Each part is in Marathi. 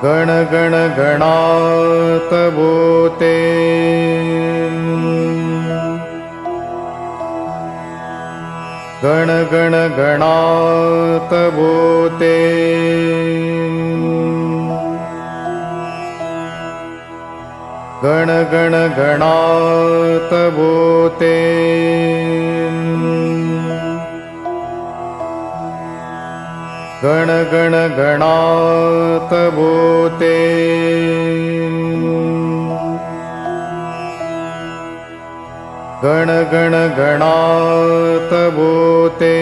गण गण गणात बोते गण गण गणात बोते गण गण गणात बोते गण गण गणात बोते गण गण गणात बोते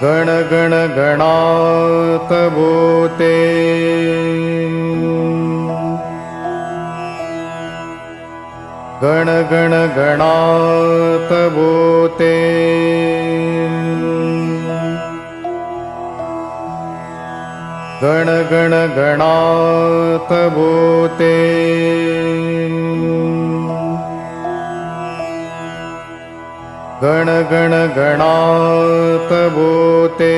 गण गण गणात बोते गण गण गणात बोते गण गण गणात बोते गण गण गणात बोते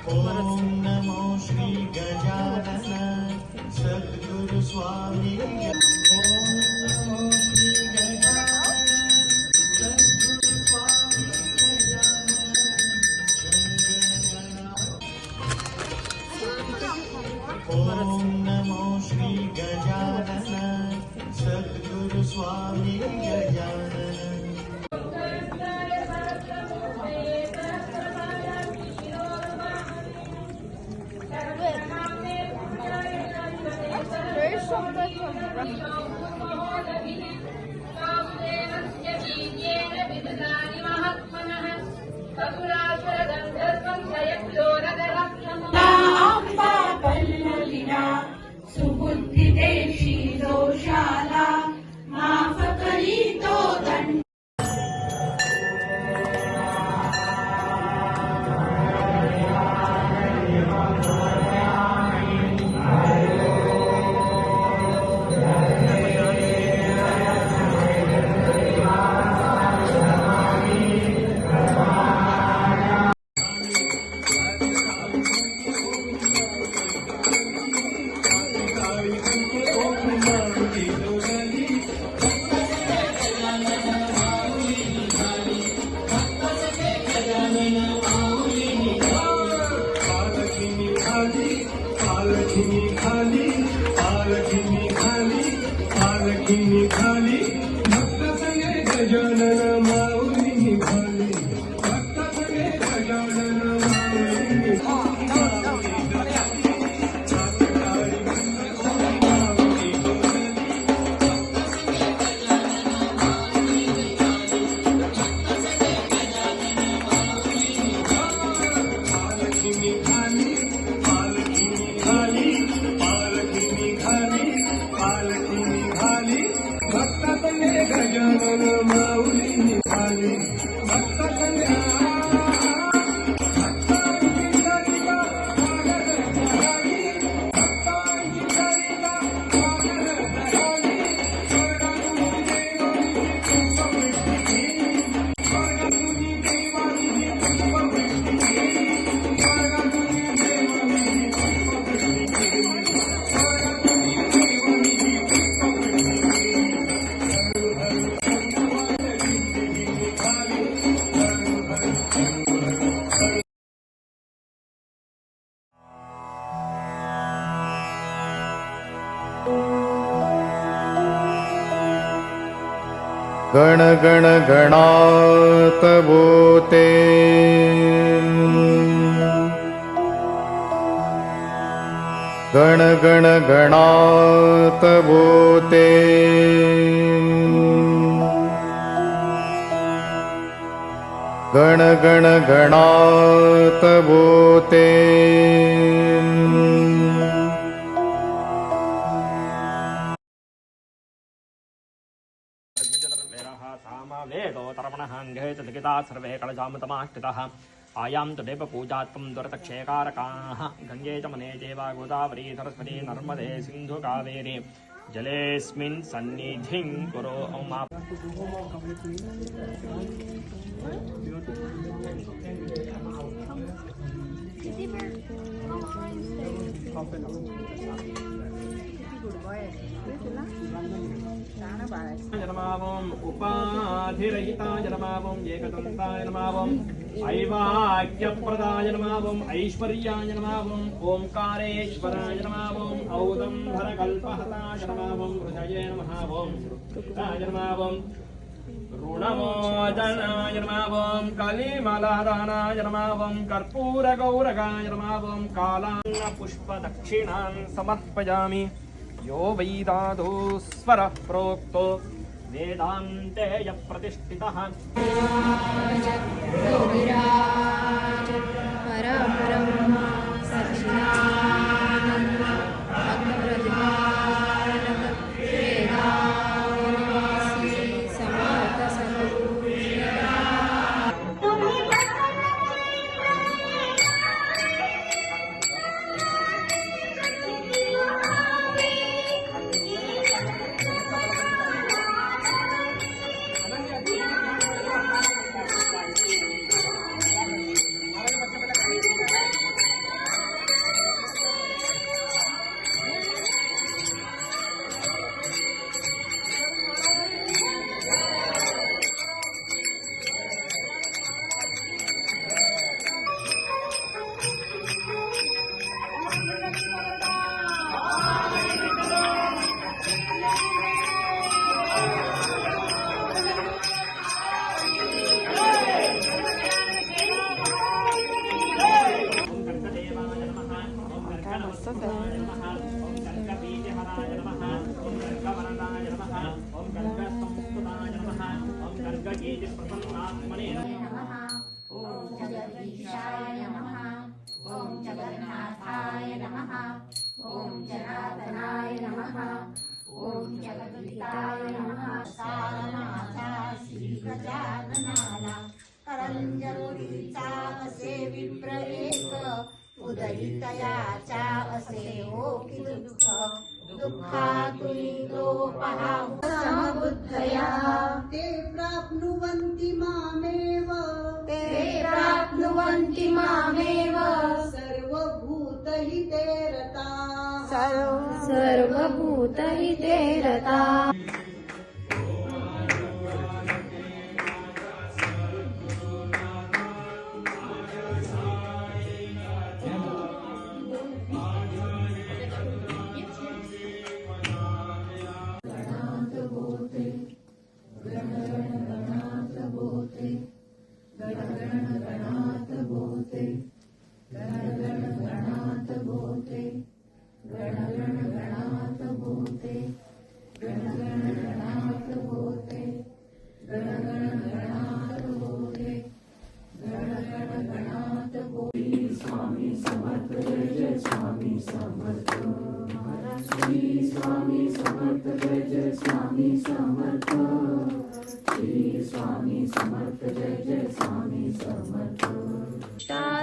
ओम नमो श्री गजानन सद्गुरु स्वामी। ओम नमो श्री गजानन सद्गुरु स्वामी गजानन। ओम नमो श्री गजानन सद्गुरु स्वामी गजानन। आंबा पल्लविना सुबुद्धी देशी दोषाला माफ करी तो दंड। पालखी खाली भक्त सगळे गजानन माऊली निघाली भक्त सगळे गजानन माऊली गजानन माऊली निघाली भक्त कन्या गण गण गणात बोते गण गण गणात बोते गण गण गणात बोते वेदोतर्पणः सर्वे कलजामतमाष्टितः आयां तदेव पूजात्वं दुरतक्षयकारकाः गङ्गे च मने चैव गोदावरी सरस्वती नर्मदे सिन्धु कावेरी जलेऽस्मिन् सन्निधिं कुरु मा नमावं उपाधिरहिताय नमावं एकदन्ताय नमावं ऐवाक्यप्रदाय नमावं ऐश्वर्याय नमावं ओंकारेश्वराय नमावं औदम्भरकल्पहताय नमावं हृदये नमः ॐ रुद्राय नमावं ऋणमोदनाय नमावं कलिमलदानाय नमावं कर्पूरगौरगाय नमावं कालान्नपुष्पदक्षिणान् समर्पयामि यो वैदादो स्वरः प्रोक्तो वेदान्ते यः प्रतिष्ठितः परब्रह्म सच्चिदानन्द भक्तप्रतिपालक वेदांतवासी समर्थ सद्गुरु ओम जगदीशाय नमः ओम जगन्नाथाय नमः ओम जनार्दनाय नमः ओम जगद्विताय नमः सारनाथा श्री गजाननाला करंजरोतीचा असे विप्र एक उदयितयाचा असे हो की दुःख दुःखातुनी तो पहा समबुद्धया ते प्राप्नुवन्ति मामेव सर्वभूतहिते रता सर्वभूतहिते रता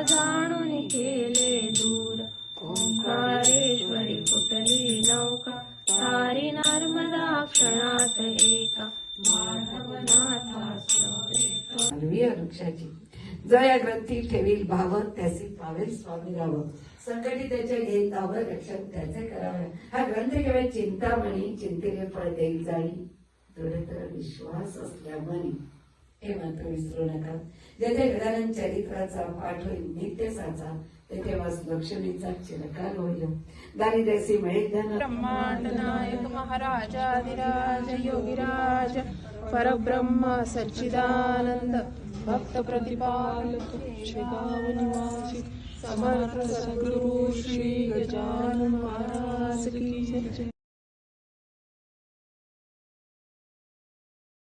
जाणून केले दूर ओंकारेश्वरी फुटली नौका सारी नर्मदा क्षणात एका माधवनाथा मानवीय वृक्षाची जया ग्रंथी ठेवील भाव त्यासी पावेल स्वामी राव संकटी त्याच्या घेतावर रक्षण त्याचे करावे. हा ग्रंथ केवळ चिंतामणी चिंतेने फळ देईल जाई दृढतर विश्वास असल्यामणी हे मात्र विसरू नका. जेथे गजानन चरित्राचा पाठ होईल नित्य साचा तेथे वास लक्ष्मीचा चिरकाल होईल. दारिद्र्यासी मिळेल धन ब्रह्मांड नायक महाराजाधिराज योगिराज परब्रह्म सच्चिदानंद भक्त प्रतिपालक शेगाव निवासी समर्थ सद्गुरु श्री गजानन महाराज की जय.